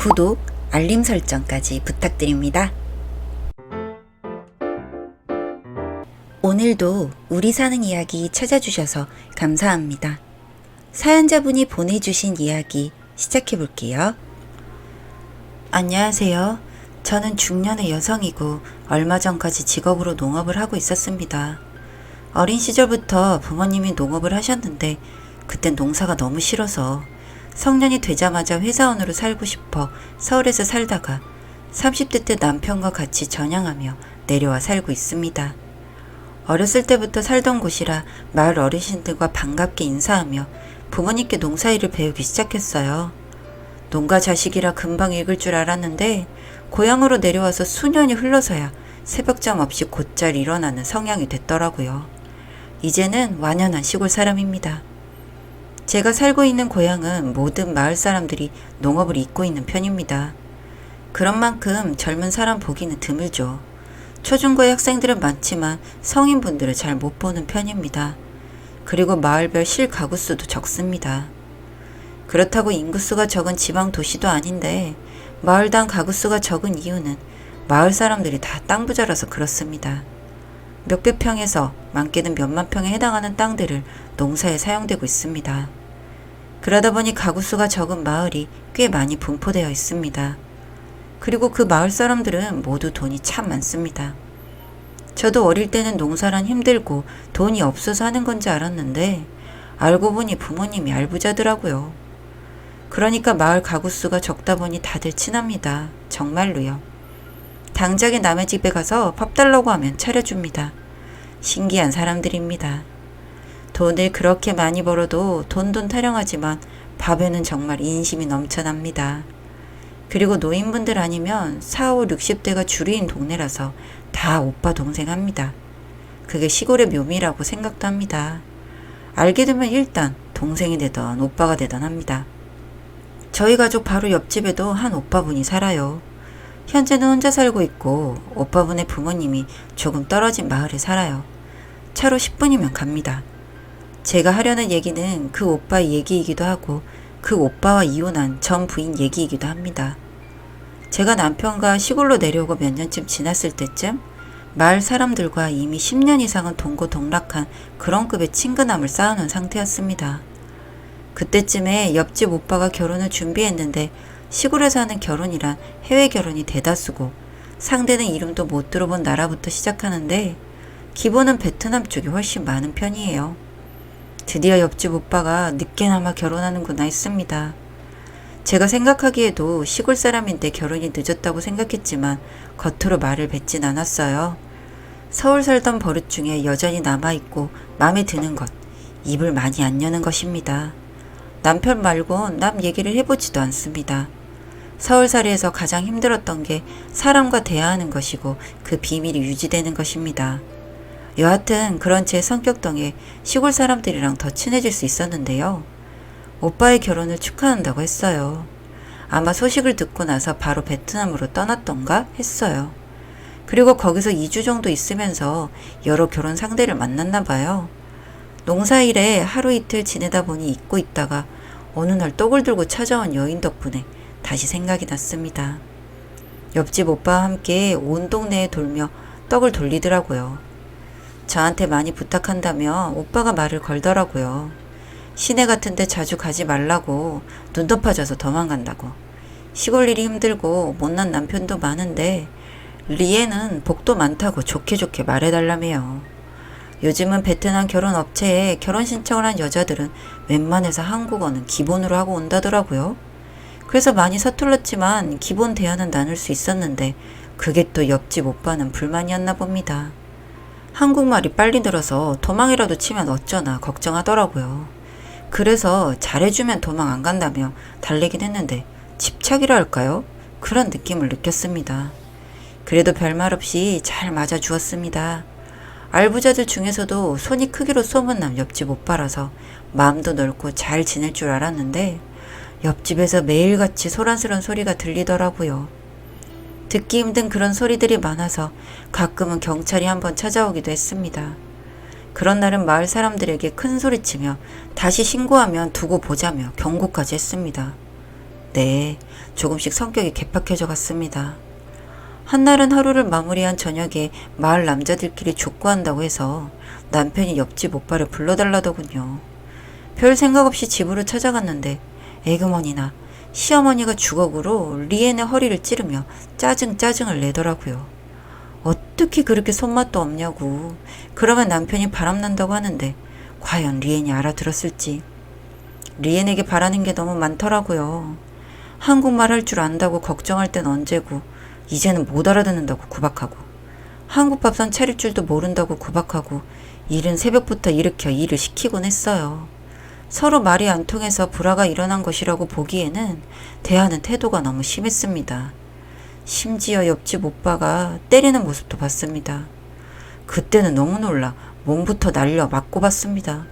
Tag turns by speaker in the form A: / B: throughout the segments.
A: 구독, 알림 설정까지 부탁드립니다. 오늘도 우리 사는 이야기 찾아주셔서 감사합니다. 사연자분이 보내주신 이야기 시작해볼게요. 안녕하세요. 저는 중년의 여성이고 얼마 전까지 직업으로 농업을 하고 있었습니다. 어린 시절부터 부모님이 농업을 하셨는데 그땐 농사가 너무 싫어서 성년이 되자마자 회사원으로 살고 싶어 서울에서 살다가 30대 때 남편과 같이 전향하며 내려와 살고 있습니다. 어렸을 때부터 살던 곳이라 마을 어르신들과 반갑게 인사하며 부모님께 농사일을 배우기 시작했어요. 농가 자식이라 금방 읽을 줄 알았는데 고향으로 내려와서 수년이 흘러서야 새벽잠 없이 곧잘 일어나는 성향이 됐더라고요. 이제는 완연한 시골 사람입니다. 제가 살고 있는 고향은 모든 마을 사람들이 농업을 잇고 있는 편입니다. 그런 만큼 젊은 사람 보기는 드물죠. 초중고의 학생들은 많지만 성인분들을 잘 못 보는 편입니다. 그리고 마을별 실가구 수도 적습니다. 그렇다고 인구수가 적은 지방 도시도 아닌데 마을당 가구 수가 적은 이유는 마을 사람들이 다 땅 부자라서 그렇습니다. 몇백 평에서 많게는 몇만 평에 해당하는 땅들을 농사에 사용되고 있습니다. 그러다 보니 가구 수가 적은 마을이 꽤 많이 분포되어 있습니다. 그리고 그 마을 사람들은 모두 돈이 참 많습니다. 저도 어릴 때는 농사란 힘들고 돈이 없어서 하는 건지 알았는데 알고 보니 부모님이 알부자더라고요. 그러니까 마을 가구 수가 적다 보니 다들 친합니다. 정말로요. 당장에 남의 집에 가서 밥 달라고 하면 차려줍니다. 신기한 사람들입니다. 돈을 그렇게 많이 벌어도 돈돈 타령하지만 밥에는 정말 인심이 넘쳐납니다. 그리고 노인분들 아니면 40, 60대가 주류인 동네라서 다 오빠 동생 합니다. 그게 시골의 묘미라고 생각도 합니다. 알게 되면 일단 동생이 되던 오빠가 되던 합니다. 저희 가족 바로 옆집에도 한 오빠분이 살아요. 현재는 혼자 살고 있고 오빠분의 부모님이 조금 떨어진 마을에 살아요. 차로 10분이면 갑니다. 제가 하려는 얘기는 그 오빠의 얘기이기도 하고 그 오빠와 이혼한 전 부인 얘기이기도 합니다. 제가 남편과 시골로 내려오고 몇 년쯤 지났을 때쯤 마을 사람들과 이미 10년 이상은 동고동락한 그런 급의 친근함을 쌓아놓은 상태였습니다. 그때쯤에 옆집 오빠가 결혼을 준비했는데 시골에서 하는 결혼이란 해외 결혼이 대다수고 상대는 이름도 못 들어본 나라부터 시작하는데 기본은 베트남 쪽이 훨씬 많은 편이에요. 드디어 옆집 오빠가 늦게나마 결혼하는구나 했습니다. 제가 생각하기에도 시골 사람인데 결혼이 늦었다고 생각했지만 겉으로 말을 뱉진 않았어요. 서울 살던 버릇 중에 여전히 남아있고 마음에 드는 것, 입을 많이 안 여는 것입니다. 남편 말곤 남 얘기를 해보지도 않습니다. 서울살이에서 가장 힘들었던 게 사람과 대화하는 것이고 그 비밀이 유지되는 것입니다. 여하튼 그런 제 성격 덕에 시골 사람들이랑 더 친해질 수 있었는데요. 오빠의 결혼을 축하한다고 했어요. 아마 소식을 듣고 나서 바로 베트남으로 떠났던가 했어요. 그리고 거기서 2주 정도 있으면서 여러 결혼 상대를 만났나 봐요. 농사일에 하루 이틀 지내다 보니 잊고 있다가 어느 날 떡을 들고 찾아온 여인 덕분에 다시 생각이 났습니다. 옆집 오빠와 함께 온 동네에 돌며 떡을 돌리더라고요. 저한테 많이 부탁한다며 오빠가 말을 걸더라고요. 시내 같은데 자주 가지 말라고, 눈 덮어져서 도망간다고. 시골 일이 힘들고 못난 남편도 많은데 리에는 복도 많다고 좋게 말해달라며요. 요즘은 베트남 결혼 업체에 결혼 신청을 한 여자들은 웬만해서 한국어는 기본으로 하고 온다더라고요. 그래서 많이 서툴렀지만 기본 대화는 나눌 수 있었는데 그게 또 옆집 오빠는 불만이었나 봅니다. 한국말이 빨리 늘어서 도망이라도 치면 어쩌나 걱정하더라고요. 그래서 잘해주면 도망 안 간다며 달래긴 했는데 집착이라 할까요? 그런 느낌을 느꼈습니다. 그래도 별말 없이 잘 맞아주었습니다. 알부자들 중에서도 손이 크기로 소문난 옆집 오빠라서 마음도 넓고 잘 지낼 줄 알았는데 옆집에서 매일같이 소란스러운 소리가 들리더라고요. 듣기 힘든 그런 소리들이 많아서 가끔은 경찰이 한번 찾아오기도 했습니다. 그런 날은 마을 사람들에게 큰 소리치며 다시 신고하면 두고 보자며 경고까지 했습니다. 네, 조금씩 성격이 개팍해져 갔습니다. 한날은 하루를 마무리한 저녁에 마을 남자들끼리 족구한다고 해서 남편이 옆집 오빠를 불러달라더군요. 별 생각 없이 집으로 찾아갔는데 에그머니나 시어머니가 주걱으로 리엔의 허리를 찌르며 짜증을 내더라고요. 어떻게 그렇게 손맛도 없냐고. 그러면 남편이 바람난다고 하는데 과연 리엔이 알아들었을지. 리엔에게 바라는 게 너무 많더라고요. 한국말 할 줄 안다고 걱정할 땐 언제고 이제는 못 알아듣는다고 구박하고 한국 밥상 차릴 줄도 모른다고 구박하고 이른 새벽부터 일으켜 일을 시키곤 했어요. 서로 말이 안 통해서 불화가 일어난 것이라고 보기에는 대하는 태도가 너무 심했습니다. 심지어 옆집 오빠가 때리는 모습도 봤습니다. 그때는 너무 놀라 몸부터 날려 맞고 봤습니다.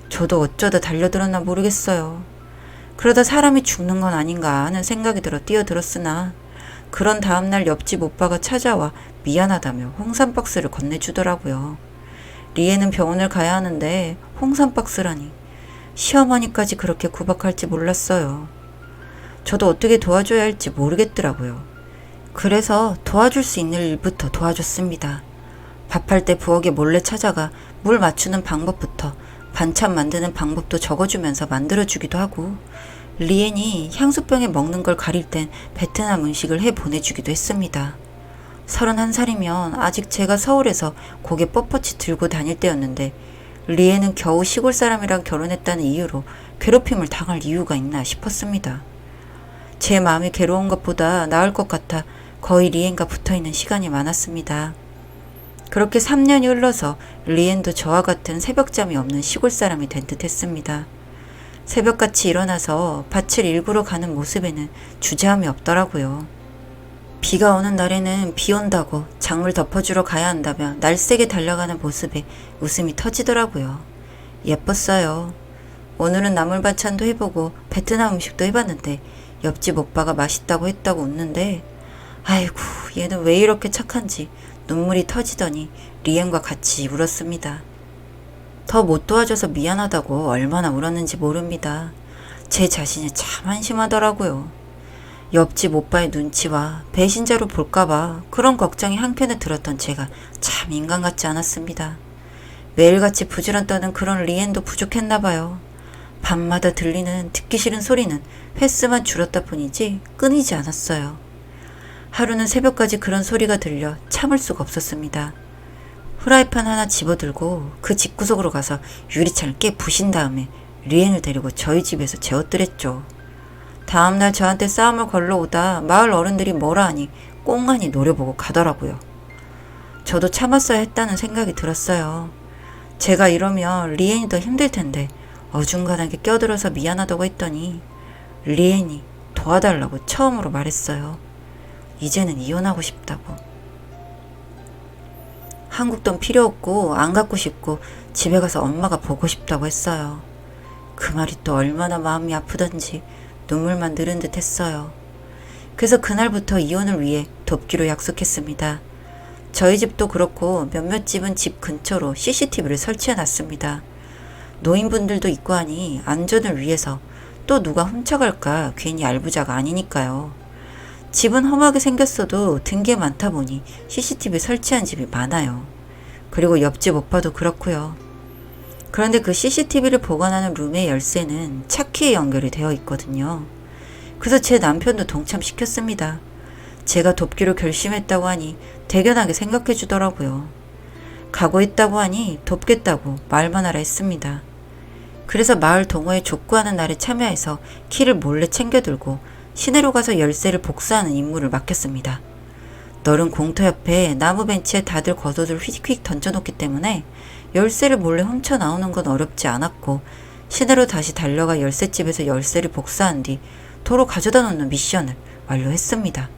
A: 저도 어쩌다 달려들었나 모르겠어요. 그러다 사람이 죽는 건 아닌가 하는 생각이 들어 뛰어들었으나 그런 다음날 옆집 오빠가 찾아와 미안하다며 홍삼 박스를 건네주더라고요. 리에는 병원을 가야 하는데 홍삼 박스라니. 시어머니까지 그렇게 구박할지 몰랐어요. 저도 어떻게 도와줘야 할지 모르겠더라고요. 그래서 도와줄 수 있는 일부터 도와줬습니다. 밥할 때 부엌에 몰래 찾아가 물 맞추는 방법부터 반찬 만드는 방법도 적어주면서 만들어주기도 하고 리엔이 향수병에 먹는 걸 가릴 땐 베트남 음식을 해 보내주기도 했습니다. 31살이면 아직 제가 서울에서 고개 뻣뻣이 들고 다닐 때였는데 리엔은 겨우 시골 사람이랑 결혼했다는 이유로 괴롭힘을 당할 이유가 있나 싶었습니다. 제 마음이 괴로운 것보다 나을 것 같아 거의 리엔과 붙어있는 시간이 많았습니다. 그렇게 3년이 흘러서 리엔도 저와 같은 새벽잠이 없는 시골 사람이 된 듯 했습니다. 새벽같이 일어나서 밭을 일구러 가는 모습에는 주저함이 없더라고요. 비가 오는 날에는 비 온다고 작물 덮어주러 가야 한다며 날쌔게 달려가는 모습에 웃음이 터지더라고요. 예뻤어요. 오늘은 나물 반찬도 해보고 베트남 음식도 해봤는데 옆집 오빠가 맛있다고 했다고 웃는데 아이고 얘는 왜 이렇게 착한지 눈물이 터지더니 리엔과 같이 울었습니다. 더 못 도와줘서 미안하다고 얼마나 울었는지 모릅니다. 제 자신이 참 한심하더라고요. 옆집 오빠의 눈치와 배신자로 볼까봐 그런 걱정이 한켠에 들었던 제가 참 인간 같지 않았습니다. 매일같이 부지런 떠는 그런 리엔도 부족했나봐요. 밤마다 들리는 듣기 싫은 소리는 횟수만 줄었다 뿐이지 끊이지 않았어요. 하루는 새벽까지 그런 소리가 들려 참을 수가 없었습니다. 후라이팬 하나 집어들고 그 집구석으로 가서 유리창을 깨 부신 다음에 리엔을 데리고 저희 집에서 재웠더랬죠. 다음날 저한테 싸움을 걸러오다 마을 어른들이 뭐라 하니 꽁하니 노려보고 가더라고요. 저도 참았어야 했다는 생각이 들었어요. 제가 이러면 리엔이 더 힘들 텐데 어중간하게 껴들어서 미안하다고 했더니 리엔이 도와달라고 처음으로 말했어요. 이제는 이혼하고 싶다고. 한국 돈 필요 없고 안 갖고 싶고 집에 가서 엄마가 보고 싶다고 했어요. 그 말이 또 얼마나 마음이 아프던지 눈물만 느른 듯 했어요. 그래서 그날부터 이혼을 위해 돕기로 약속했습니다. 저희 집도 그렇고 몇몇 집은 집 근처로 CCTV를 설치해 놨습니다. 노인분들도 있고 하니 안전을 위해서 또 누가 훔쳐갈까 괜히 알부자가 아니니까요. 집은 험하게 생겼어도 든 게 많다 보니 CCTV 설치한 집이 많아요. 그리고 옆집 오빠도 그렇고요. 그런데 그 CCTV를 보관하는 룸의 열쇠는 차키에 연결이 되어 있거든요. 그래서 제 남편도 동참시켰습니다. 제가 돕기로 결심했다고 하니 대견하게 생각해 주더라고요. 각오했다고 하니 돕겠다고 말만 하라 했습니다. 그래서 마을 동호회 족구하는 날에 참여해서 키를 몰래 챙겨들고 시내로 가서 열쇠를 복사하는 임무를 맡겼습니다. 넓은 공터 옆에 나무 벤치에 다들 겉옷을 휙휙 던져놓기 때문에 열쇠를 몰래 훔쳐 나오는 건 어렵지 않았고 시내로 다시 달려가 열쇠집에서 열쇠를 복사한 뒤 도로 가져다 놓는 미션을 완료했습니다.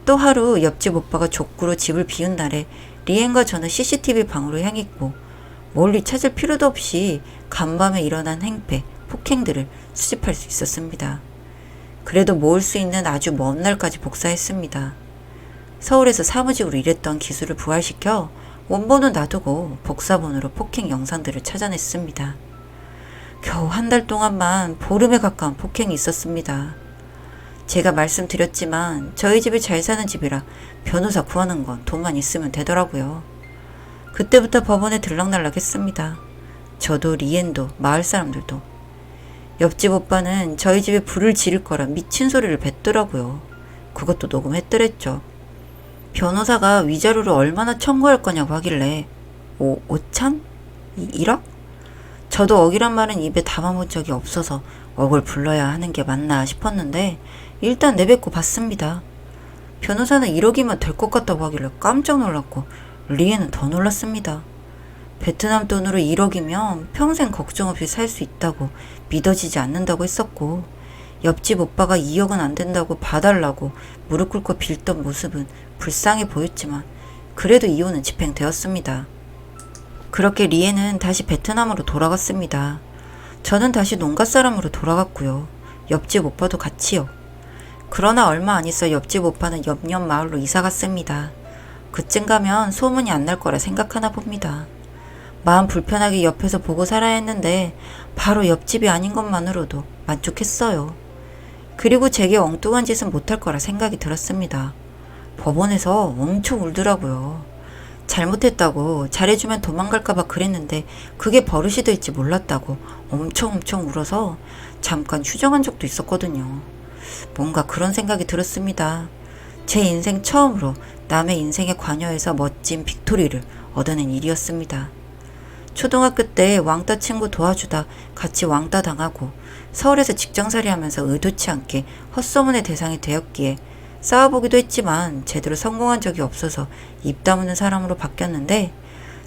A: 또 하루 옆집 오빠가 족구로 집을 비운 날에 리엔과 저는 CCTV 방으로 향했고 멀리 찾을 필요도 없이 간밤에 일어난 행패, 폭행들을 수집할 수 있었습니다. 그래도 모을 수 있는 아주 먼 날까지 복사했습니다. 서울에서 사무직으로 일했던 기술을 부활시켜 원본은 놔두고 복사본으로 폭행 영상들을 찾아냈습니다. 겨우 한 달 동안만 보름에 가까운 폭행이 있었습니다. 제가 말씀드렸지만 저희 집이 잘 사는 집이라 변호사 구하는 건 돈만 있으면 되더라고요. 그때부터 법원에 들락날락했습니다. 저도 리엔도 마을 사람들도. 옆집 오빠는 저희 집에 불을 지를 거라 미친 소리를 뱉더라고요. 그것도 녹음했더랬죠. 변호사가 위자료를 얼마나 청구할 거냐고 하길래 5천? 1억? 저도 억이란 말은 입에 담아본 적이 없어서 억을 불러야 하는 게 맞나 싶었는데 일단 내뱉고 봤습니다. 변호사는 1억이면 될 것 같다고 하길래 깜짝 놀랐고 리에는 더 놀랐습니다. 베트남 돈으로 1억이면 평생 걱정 없이 살 수 있다고 믿어지지 않는다고 했었고 옆집 오빠가 2억은 안 된다고 봐달라고 무릎 꿇고 빌던 모습은 불쌍해 보였지만 그래도 이혼은 집행되었습니다. 그렇게 리에는 다시 베트남으로 돌아갔습니다. 저는 다시 농가 사람으로 돌아갔고요. 옆집 오빠도 같이요. 그러나 얼마 안 있어 옆집 오빠는 옆 마을로 이사 갔습니다. 그쯤 가면 소문이 안 날 거라 생각하나 봅니다. 마음 불편하게 옆에서 보고 살아야 했는데 바로 옆집이 아닌 것만으로도 만족했어요. 그리고 제게 엉뚱한 짓은 못할 거라 생각이 들었습니다. 법원에서 엄청 울더라고요. 잘못했다고 잘해주면 도망갈까봐 그랬는데 그게 버릇이 될지 몰랐다고 엄청 울어서 잠깐 휴정한 적도 있었거든요. 뭔가 그런 생각이 들었습니다. 제 인생 처음으로 남의 인생에 관여해서 멋진 빅토리를 얻어낸 일이었습니다. 초등학교 때 왕따 친구 도와주다 같이 왕따 당하고 서울에서 직장살이 하면서 의도치 않게 헛소문의 대상이 되었기에 싸워보기도 했지만 제대로 성공한 적이 없어서 입 다무는 사람으로 바뀌었는데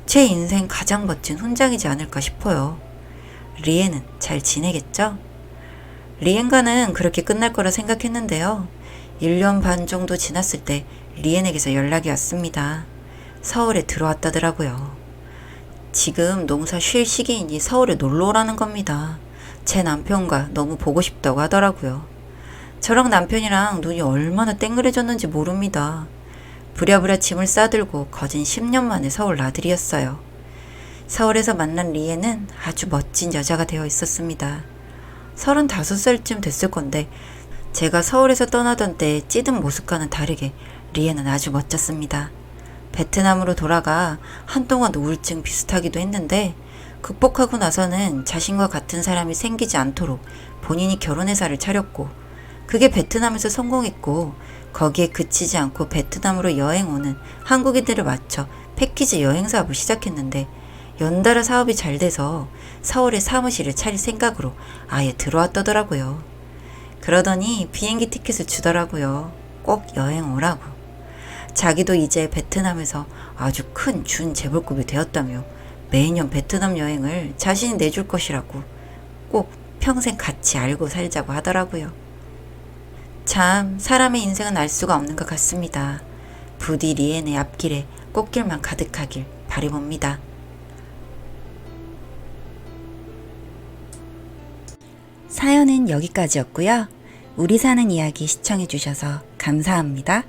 A: 제 인생 가장 멋진 훈장이지 않을까 싶어요. 리엔은 잘 지내겠죠? 리엔과는 그렇게 끝날 거라 생각했는데요. 1년 반 정도 지났을 때 리엔에게서 연락이 왔습니다. 서울에 들어왔다더라고요. 지금 농사 쉴 시기이니 서울에 놀러 오라는 겁니다. 제 남편과 너무 보고 싶다고 하더라고요. 저랑 남편이랑 눈이 얼마나 땡그레졌는지 모릅니다. 부랴부랴 짐을 싸들고 거진 10년 만에 서울 나들이었어요. 서울에서 만난 리에는 아주 멋진 여자가 되어 있었습니다. 35살쯤 됐을 건데 제가 서울에서 떠나던 때의 찌든 모습과는 다르게 리에는 아주 멋졌습니다. 베트남으로 돌아가 한동안 우울증 비슷하기도 했는데 극복하고 나서는 자신과 같은 사람이 생기지 않도록 본인이 결혼회사를 차렸고 그게 베트남에서 성공했고 거기에 그치지 않고 베트남으로 여행 오는 한국인들을 맞춰 패키지 여행 사업을 시작했는데 연달아 사업이 잘 돼서 서울에 사무실을 차릴 생각으로 아예 들어왔더라고요. 그러더니 비행기 티켓을 주더라고요. 꼭 여행 오라고. 자기도 이제 베트남에서 아주 큰 준재벌급이 되었다며 매년 베트남 여행을 자신이 내줄 것이라고 꼭 평생 같이 알고 살자고 하더라고요. 참 사람의 인생은 알 수가 없는 것 같습니다. 부디 리엔의 앞길에 꽃길만 가득하길 바라봅니다. 사연은 여기까지였고요. 우리 사는 이야기 시청해주셔서 감사합니다.